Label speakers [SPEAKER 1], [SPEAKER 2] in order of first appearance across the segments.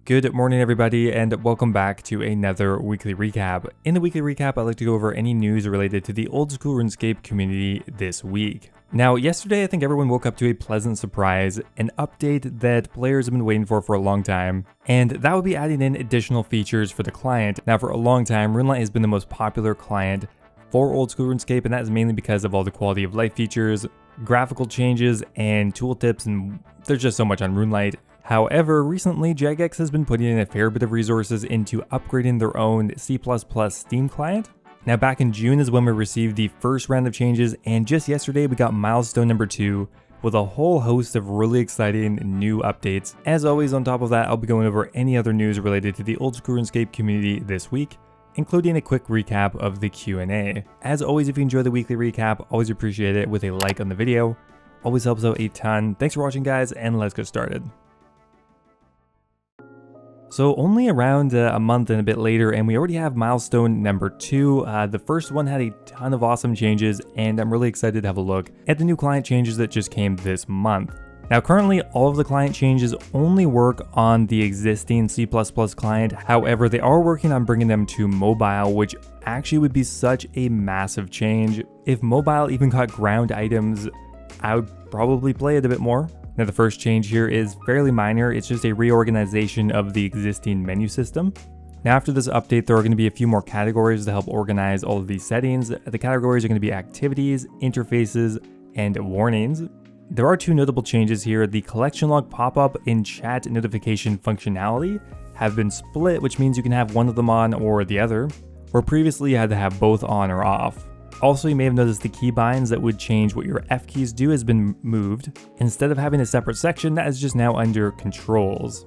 [SPEAKER 1] Good morning, everybody, and welcome back to another weekly recap. In the weekly recap, I'd like to go over any news related to the old school RuneScape community this week. Now, yesterday, I think everyone woke up to a pleasant surprise, an update that players have been waiting for a long time, and that would be adding in additional features for the client. Now, for a long time, RuneLite has been the most popular client for old school RuneScape, and that is mainly because of all the quality of life features, graphical changes, and tooltips, and there's just so much on RuneLite. However, recently, Jagex has been putting in a fair bit of resources into upgrading their own C++ Steam client. Now, back in June is when we received the first round of changes, and just yesterday we got Milestone number 2 with a whole host of really exciting new updates. As always, on top of that, I'll be going over any other news related to the old school RuneScape community this week, including a quick recap of the Q&A. As always, if you enjoy the weekly recap, always appreciate it with a like on the video. Always helps out a ton. Thanks for watching, guys, and let's get started. So only around a month and a bit later, and we already have Milestone number 2. The first one had a ton of awesome changes, and I'm really excited to have a look at the new client changes that just came this month. Now, currently, all of the client changes only work on the existing C++ client. However, they are working on bringing them to mobile, which actually would be such a massive change. If mobile even got ground items, I would probably play it a bit more. Now, the first change here is fairly minor. It's just a reorganization of the existing menu system. Now, after this update, there are going to be a few more categories to help organize all of these settings. The categories are going to be activities, interfaces, and warnings. There are two notable changes here. The collection log pop-up and chat notification functionality have been split, which means you can have one of them on or the other, where previously you had to have both on or off. Also, you may have noticed the keybinds that would change what your F keys do has been moved. Instead of having a separate section, that is just now under controls.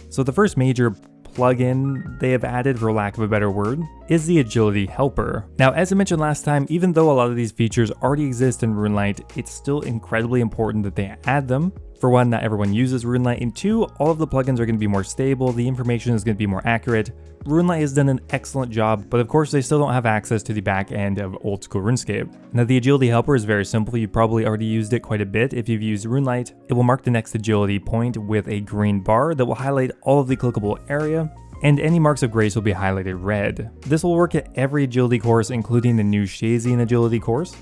[SPEAKER 1] So the first major plugin they have added, for lack of a better word, is the agility helper. Now, as I mentioned last time, even though a lot of these features already exist in RuneLite, it's still incredibly important that they add them. For one, not everyone uses RuneLite, and two, all of the plugins are going to be more stable, the information is going to be more accurate. RuneLite has done an excellent job, but of course they still don't have access to the back end of old school RuneScape. Now, the agility helper is very simple. You've probably already used it quite a bit if you've used RuneLite. It will mark the next agility point with a green bar that will highlight all of the clickable area, and any marks of grace will be highlighted red. This will work at every agility course, including the new Shazian agility course.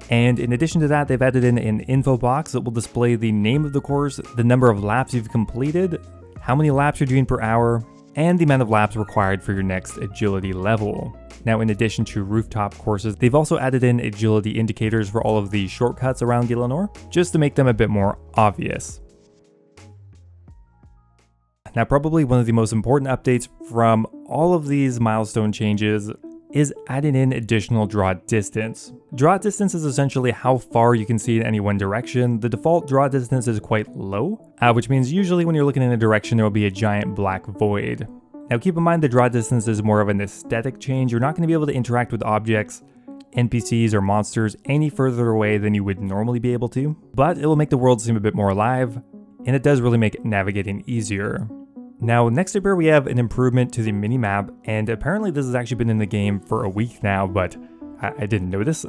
[SPEAKER 1] And in addition to that, they've added in an info box that will display the name of the course, the number of laps you've completed, how many laps you're doing per hour, and the amount of laps required for your next agility level. Now, in addition to rooftop courses, they've also added in agility indicators for all of the shortcuts around Gielinor, just to make them a bit more obvious. Now, probably one of the most important updates from all of these milestone changes is adding in additional draw distance. Draw distance is essentially how far you can see in any one direction. The default draw distance is quite low, which means usually when you're looking in a direction, there will be a giant black void. Now, keep in mind the draw distance is more of an aesthetic change. You're not going to be able to interact with objects, NPCs, or monsters any further away than you would normally be able to, but it will make the world seem a bit more alive, and it does really make navigating easier. Now, next up here we have an improvement to the minimap, and apparently this has actually been in the game for a week now, but I didn't notice.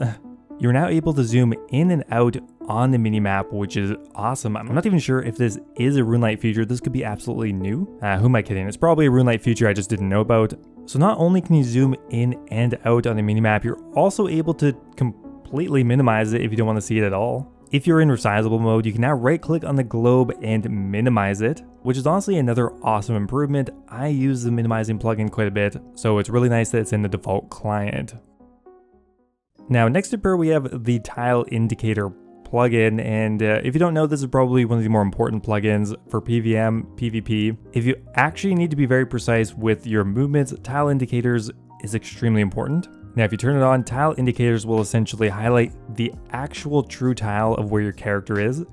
[SPEAKER 1] You're now able to zoom in and out on the minimap, which is awesome. I'm not even sure if this is a RuneLite feature. This could be absolutely new. Who am I kidding? It's probably a RuneLite feature I just didn't know about. So not only can you zoom in and out on the minimap, you're also able to completely minimize it if you don't want to see it at all. If you're in resizable mode, you can now right-click on the globe and minimize it, which is honestly another awesome improvement. I use the minimizing plugin quite a bit, so it's really nice that it's in the default client. Now, next up here we have the tile indicator plugin, and if you don't know, this is probably one of the more important plugins for PvM, PvP. If you actually need to be very precise with your movements, tile indicators is extremely important. Now, if you turn it on, tile indicators will essentially highlight the actual true tile of where your character is,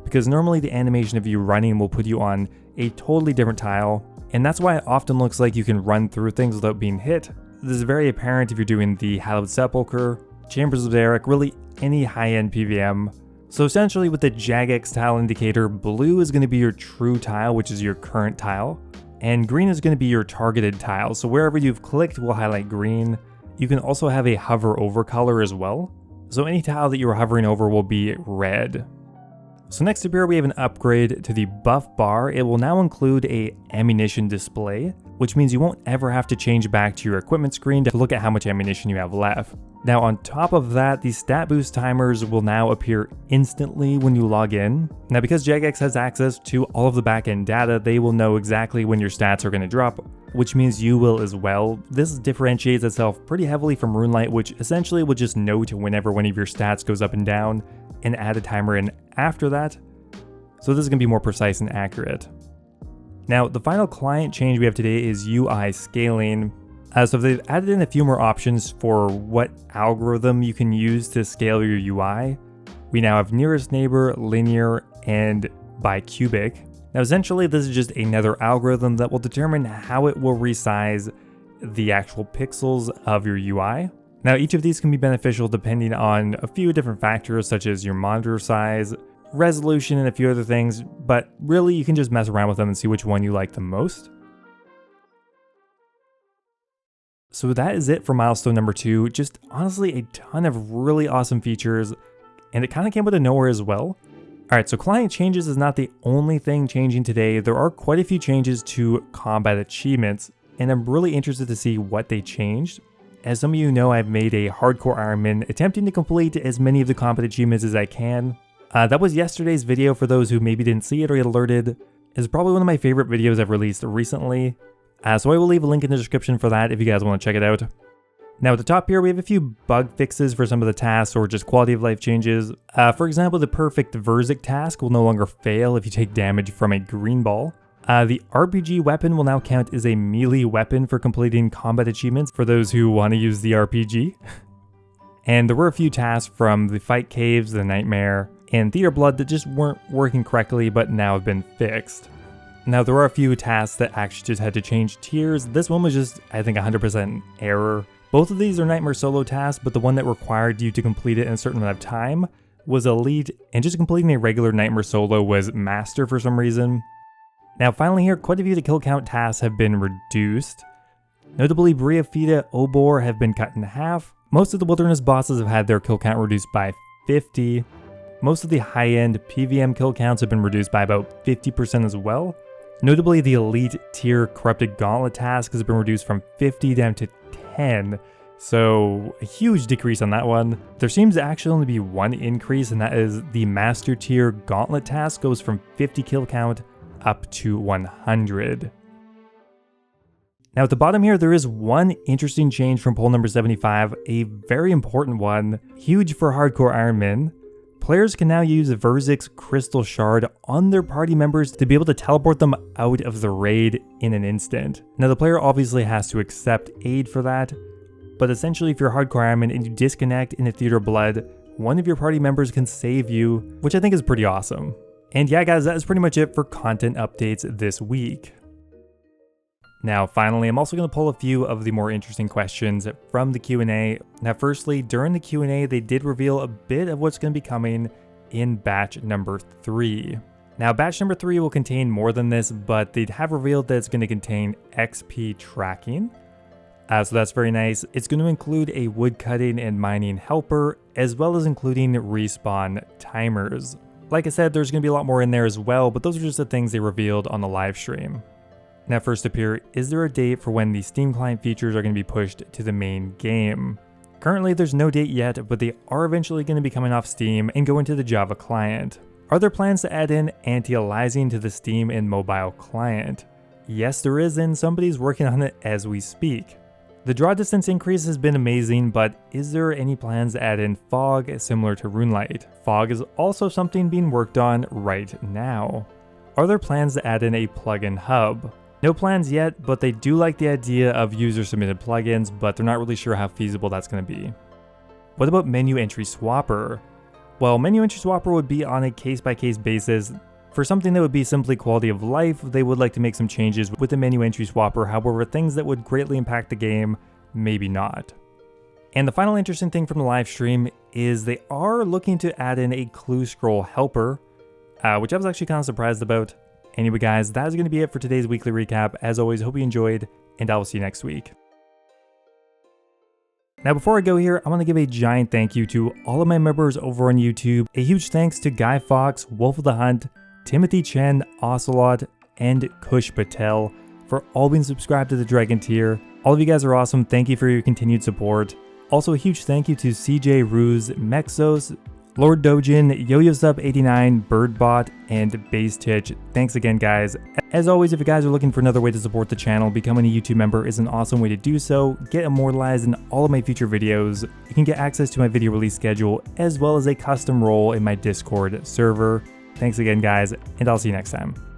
[SPEAKER 1] because normally the animation of you running will put you on a totally different tile, and that's why it often looks like you can run through things without being hit. This is very apparent if you're doing the Hallowed Sepulchre, Chambers of Derek, really any high-end PvM. So essentially with the Jagex tile indicator, blue is going to be your true tile, which is your current tile, and green is going to be your targeted tile. So wherever you've clicked will highlight green. You can also have a hover over color as well. So any tile that you're hovering over will be red. So next up here we have an upgrade to the buff bar. It will now include a ammunition display, which means you won't ever have to change back to your equipment screen to look at how much ammunition you have left. Now on top of that, the stat boost timers will now appear instantly when you log in. Now because Jagex has access to all of the backend data, they will know exactly when your stats are going to drop, which means you will as well. This differentiates itself pretty heavily from RuneLite, which essentially will just note whenever one of your stats goes up and down and add a timer in after that. So this is going to be more precise and accurate. Now the final client change we have today is UI scaling. So they've added in a few more options for what algorithm you can use to scale your UI. We now have nearest neighbor, linear, and bicubic. Now essentially this is just another algorithm that will determine how it will resize the actual pixels of your UI. Now each of these can be beneficial depending on a few different factors such as your monitor size, resolution, and a few other things, but really you can just mess around with them and see which one you like the most. So that is it for milestone number 2. Just honestly a ton of really awesome features, and it kind of came out of nowhere as well. Alright, so client changes is not the only thing changing today. There are quite a few changes to combat achievements, and I'm really interested to see what they changed. As some of you know, I've made a hardcore Ironman attempting to complete as many of the combat achievements as I can. That was yesterday's video. For those who maybe didn't see it or get alerted, it's probably one of my favorite videos I've released recently. So I will leave a link in the description for that if you guys want to check it out. Now at the top here, we have a few bug fixes for some of the tasks or just quality of life changes. For example, the perfect Verzik task will no longer fail if you take damage from a green ball. The RPG weapon will now count as a melee weapon for completing combat achievements for those who want to use the RPG. And there were a few tasks from the Fight Caves, the Nightmare, and Theater Blood that just weren't working correctly but now have been fixed. Now there are a few tasks that actually just had to change tiers. This one was just, I think, 100% error. Both of these are Nightmare solo tasks, but the one that required you to complete it in a certain amount of time was Elite, and just completing a regular Nightmare solo was Master for some reason. Now finally here, quite a few of the kill count tasks have been reduced. Notably, Briafita, Obor have been cut in half. Most of the Wilderness bosses have had their kill count reduced by 50. Most of the high-end PVM kill counts have been reduced by about 50% as well. Notably, the Elite tier Corrupted Gauntlet task has been reduced from 50 down to 10, so a huge decrease on that one. There seems to actually only be one increase, and that is the Master tier Gauntlet task goes from 50 kill count up to 100. Now at the bottom here, there is one interesting change from poll number 75, a very important one, huge for hardcore Ironman. Players can now use Verzik's Crystal Shard on their party members to be able to teleport them out of the raid in an instant. Now the player obviously has to accept aid for that, but essentially if you're hardcore Ironman and you disconnect in a Theater Blood, one of your party members can save you, which I think is pretty awesome. And yeah guys, that is pretty much it for content updates this week. Now finally, I'm also going to pull a few of the more interesting questions from the Q&A. Now firstly, during the Q&A, they did reveal a bit of what's going to be coming in batch number 3. Now batch number 3 will contain more than this, but they have revealed that it's going to contain XP tracking. So that's very nice. It's going to include a woodcutting and mining helper, as well as including respawn timers. Like I said, there's going to be a lot more in there as well, but those are just the things they revealed on the live stream. Now first up here, is there a date for when the Steam client features are going to be pushed to the main game? Currently there's no date yet, but they are eventually going to be coming off Steam and go into the Java client. Are there plans to add in anti-aliasing to the Steam and mobile client? Yes there is, and somebody's working on it as we speak. The draw distance increase has been amazing, but is there any plans to add in fog similar to RuneLite? Fog is also something being worked on right now. Are there plans to add in a plugin hub? No plans yet, but they do like the idea of user-submitted plugins, but they're not really sure how feasible that's going to be. What about menu entry swapper? Well, menu entry swapper would be on a case-by-case basis. For something that would be simply quality of life, they would like to make some changes with the menu entry swapper. However, things that would greatly impact the game, maybe not. And the final interesting thing from the live stream is they are looking to add in a clue scroll helper, which I was actually kind of surprised about. Anyway guys, that is going to be it for today's weekly recap. As always, hope you enjoyed, and I will see you next week. Now before I go here, I want to give a giant thank you to all of my members over on YouTube. A huge thanks to Guy Fox, Wolf of the Hunt, Timothy Chen, Ocelot, and Kush Patel for all being subscribed to the Dragon tier. All of you guys are awesome. Thank you for your continued support. Also a huge thank you to CJ Ruse, Mexos, Lord Dojin, YoYoSub89, Birdbot, and Base Titch. Thanks again, guys. As always, if you guys are looking for another way to support the channel, becoming a YouTube member is an awesome way to do so. Get immortalized in all of my future videos. You can get access to my video release schedule, as well as a custom role in my Discord server. Thanks again, guys, and I'll see you next time.